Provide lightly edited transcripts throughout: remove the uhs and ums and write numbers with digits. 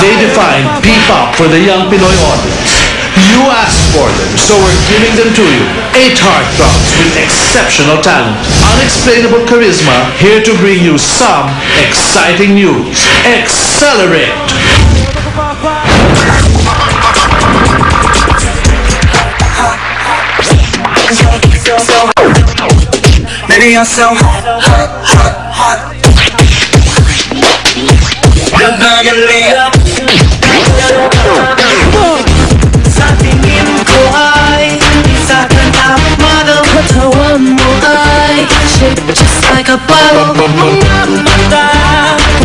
They define P-pop for the young Pinoy audience. You asked for them, so we're giving them to you. 8 heartthrobs with exceptional talent, unexplainable charisma, here to bring you some exciting news. Accelerate! Baby, you're so hot, hot, hot, hot. You're gonna lay up. Sa tingin ko ay isa ka na model. Katawan mo ay shaped just like a bottle. Mga mata,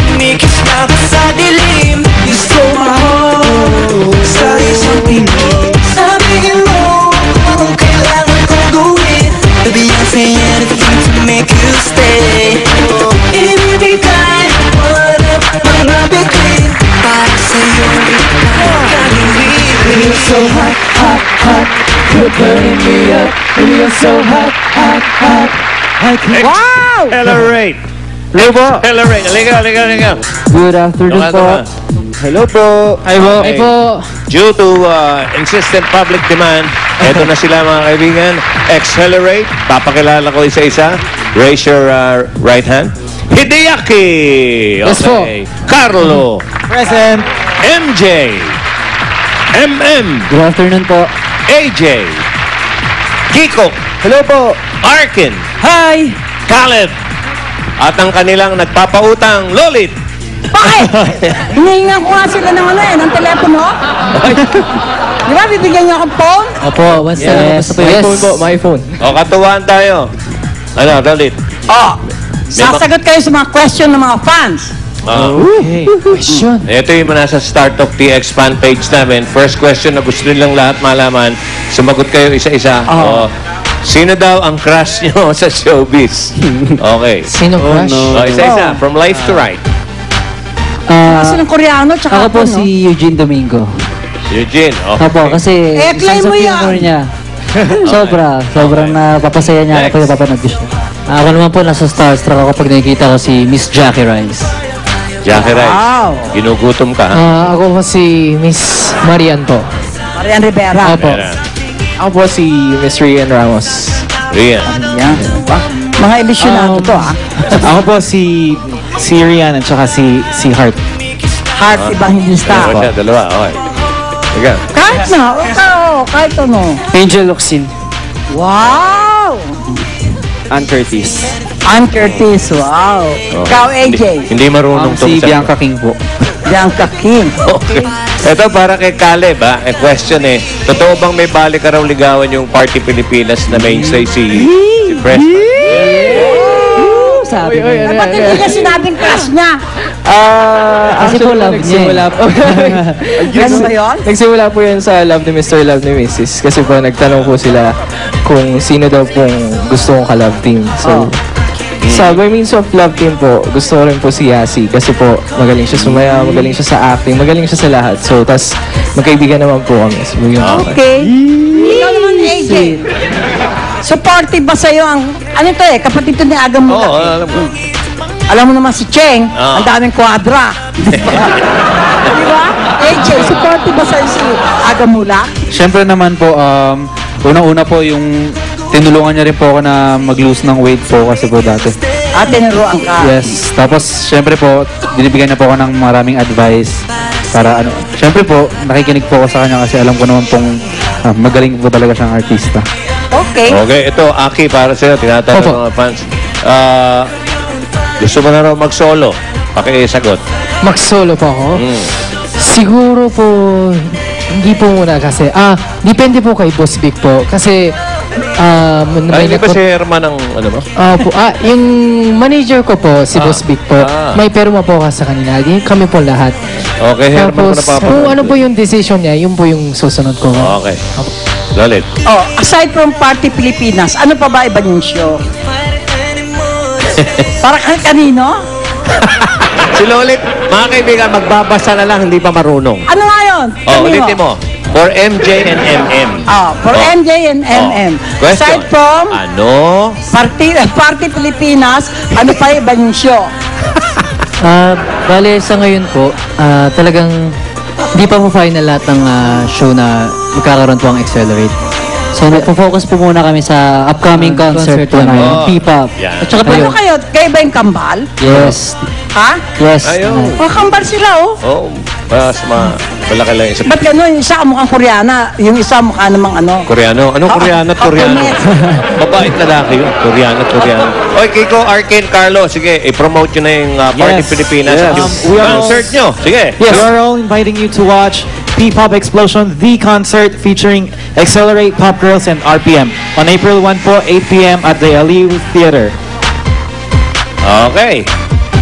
kumikis na ba sa dilim? You stole my heart sa isang tingin. Sabihin mo kung kailangan kong gawin. Baby, I'll say anything to make you stay. Ibibigay wala mga bituin para sa'yo. Baby, you're so hot, hot, hot. You're burning me up. Baby, you're so hot, hot, hot. Wow! Accelerate! Hello po. Accelerate! Halika. Good afternoon po. Hello po. Hi po. Hi po. Due to insistent public demand, eto na sila mga kaibigan. Accelerate. Papakilala ko isa-isa. Raise your right hand. Hideaki! Yes po. Carlo. Present. MJ. MM. Good afternoon po. AJ. Kiko. Hello po. Arkin. Hi. Caleb. At ang kanilang nagpapautang, Lolit. Bakit? Hinihingan ko nga sila ng ng telepono. Di ba, bibigyan niyo akong phone? Opo, basta po yung phone po, my phone. O, katuwaan tayo. Ano, Lolit? Sasagot kayo sa mga question ng mga fans. Okay, question. Ito yung nasa Start of TX fan page namin. First question na gusto nilang lahat malaman. Sumagot kayo isa-isa. O, sino daw ang crush nyo sa showbiz? Okay. Sino crush? O, isa-isa. From left to right. Kasi ng Koreano, tsaka Ako po si Eugene Domingo. Eugene. Okay. Opo, kasi play mo yan. niya. Sobrang napapasaya niya ako yung papanood ko siya. Ako naman po, nasa starstruck ako pag nakikita ko si Miss Jackie Rice. Jackie Rice. Wow. Ginugutom ka, ha? Ako po si Miss Marian po. Marian Rivera. Opo. Ayan. Ako po si Miss Rian Ramos. Rian. Yan. Mga ilisyonado to, Ako po si Rian at saka si Heart. Heart Evangelista. Dalawa siya, dalawa. Okay. Sige. Kahit na, kahit ano. Angel Locsin. Wow! Ann Curtis. Ann Curtis, wow. Ikaw, AJ. Hindi marunong Si tong Bianca King po. Bianca King. Okay. Ito para kay Caleb, ha? Question totoo bang may balik ka raw ligawan yung Party Pilipinas na mainstay si Preston? Sabi Ba't hindi niya sinabing crush niya? Kasi po love niya. Ganun ba yun? Nagsimula po yun sa Love ni Mr. Love ni Mrs. Kasi po nagtanong po sila kung sino daw pong gusto kong ka-love team. So, sa by means of love team po, gusto ko rin po si Yasi. Kasi po magaling siya sumaya, magaling siya sa acting, magaling siya sa lahat. So, tas magkaibigan naman po kami. So, yun po. Okay. Ikaw naman, AJ. Supportive ba sa'yo ang, ano ito kapatid to ni Aga Oo, Mulak. alam mo. Alam mo naman si Cheng, Oo. ang daming kwadra. Di ba? AJ, supportive ba sa'yo si Aga Mulak? Siyempre naman po, unang-una po yung tinulungan niya rin po ako na mag-lose ng weight po kasi po dati. Tinuruan ka. Yes. Tapos, siyempre po, binibigyan niya po ako ng maraming advice para ano. Siyempre po, nakikinig po ako sa kanya kasi alam ko naman pong magaling po talaga siyang artista. Okay. Okay, ito, Aki, para sa'yo, tinatanong Opo. ng mga fans. Gusto mo na raw mag-solo? Pakisagot. Mag-solo po ako? Siguro po, hindi po muna kasi, depende po kay Boss Vic po. Kasi, Hindi ba si Herman ng ano ba? po, yung manager ko po, si Boss Vic po, may perma po ka sa kanila. Kami po lahat. Okay, Herman ko Tapos, napapanood. kung ano po yung decision niya, yun po yung susunod ko. Okay. Lolit. Aside from Party Pilipinas, ano pa ba iba yung show? Para kanino? Si Lolit, mga kaibigan, magbabasa na lang, hindi pa marunong. Ano nga yun? Ulitin mo. For MJ and MM. For MJ and MM. Question. Aside from Ano? Party Pilipinas, ano pa iba yung show? Bale, sa ngayon po, talagang Hindi pa po final lahat ng show na magkakaroon po ang Accelerate. So, nagpo-focus po muna kami sa upcoming concert po namin, Oh. P-pop. Yan. At saka Ano po, kayo? Kayo ba yung kambal? yes, Ha? yes. Ayun. Kambal sila, oh. Oh, mas malaki lang isa. Ba't gano'n? Yung isa mukhang Koreana, yung isa mukha namang ano. Koreano? Anong Koreano at Koreano? Babait lalaki yun. Koreano at Koreano. Oy, Kiko, Arcane, Carlo, sige, i-promote nyo na yung Party Yes. Pilipinas. Yes. Yung We are all- concert nyo. Sige. Yes. We are all inviting you to watch P-Pop Explosion, the concert featuring Accelerate, Pop Girls, and RPM on April 1 po, 8 p.m. at the Aliw Theater. Okay.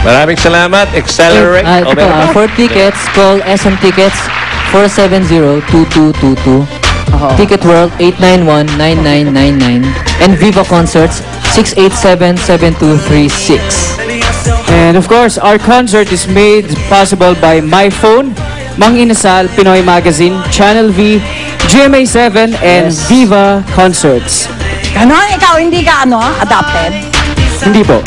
Maraming salamat. Accelerate. Ito po, for tickets, call SM Tickets 470-2222. Ticket World 891-9999. And Viva Concerts 687-7236. And of course, our concert is made possible by My Phone, Mang Inasal, Pinoy Magazine, Channel V, GMA7, and Viva Concerts. Ano? Ikaw, hindi ka adopted? Hindi po.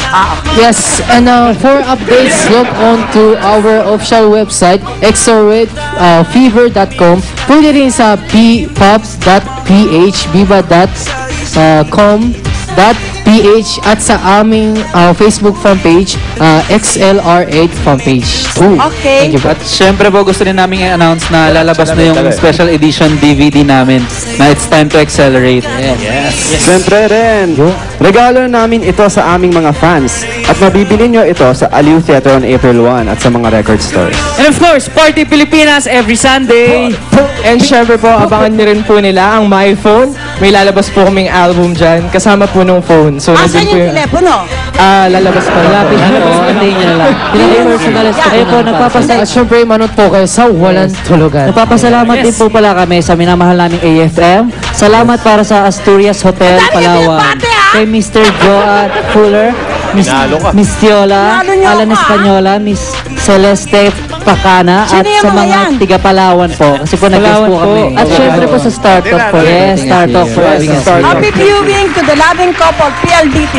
Yes, and for updates, log on to our official website, accelerate.fever.com. Pwede rin sa bpops.ph, viva.com.ph at sa aming Facebook fan page, XLR8 fan page 2. Okay. Thank you po. At syempre po gusto rin namin i-announce na lalabas na yung special edition DVD namin na It's Time to Accelerate. Siyempre rin, regalo namin ito sa aming mga fans at mabibili nyo ito sa Aliw Theater on April 1 at sa mga record stores. And of course, Party Pilipinas every Sunday. And syempre po, abangan niyo rin po nila ang My Phone. May lalabas po kaming album dyan, kasama po nung phone. So, Asan nandun po yung telepono? lalabas pa lang. Lapit na po, antayin nyo na lang. Pinaka-personalist Kayo po, nagpapasalamat. At syempre, manood po kayo sa Walang Tulugan. Nagpapasalamat din po pala kami sa minamahal naming AFM. Salamat para sa Asturias Hotel, Ang dami Palawan. yung pinapate, ha? Kay Mr. Joat Fuller, Miss, Nalo ka. Miss Tiola, Nalo niyo Alan ako, ha? Espanyola, Miss Celeste Pacana, Sino at yung sa mga mga yan? tiga Palawan po. Kasi po nag-guest po kami. At syempre po sa Star Talk po. Yes, Star Talk po. Happy viewing to the loving couple, PLDT.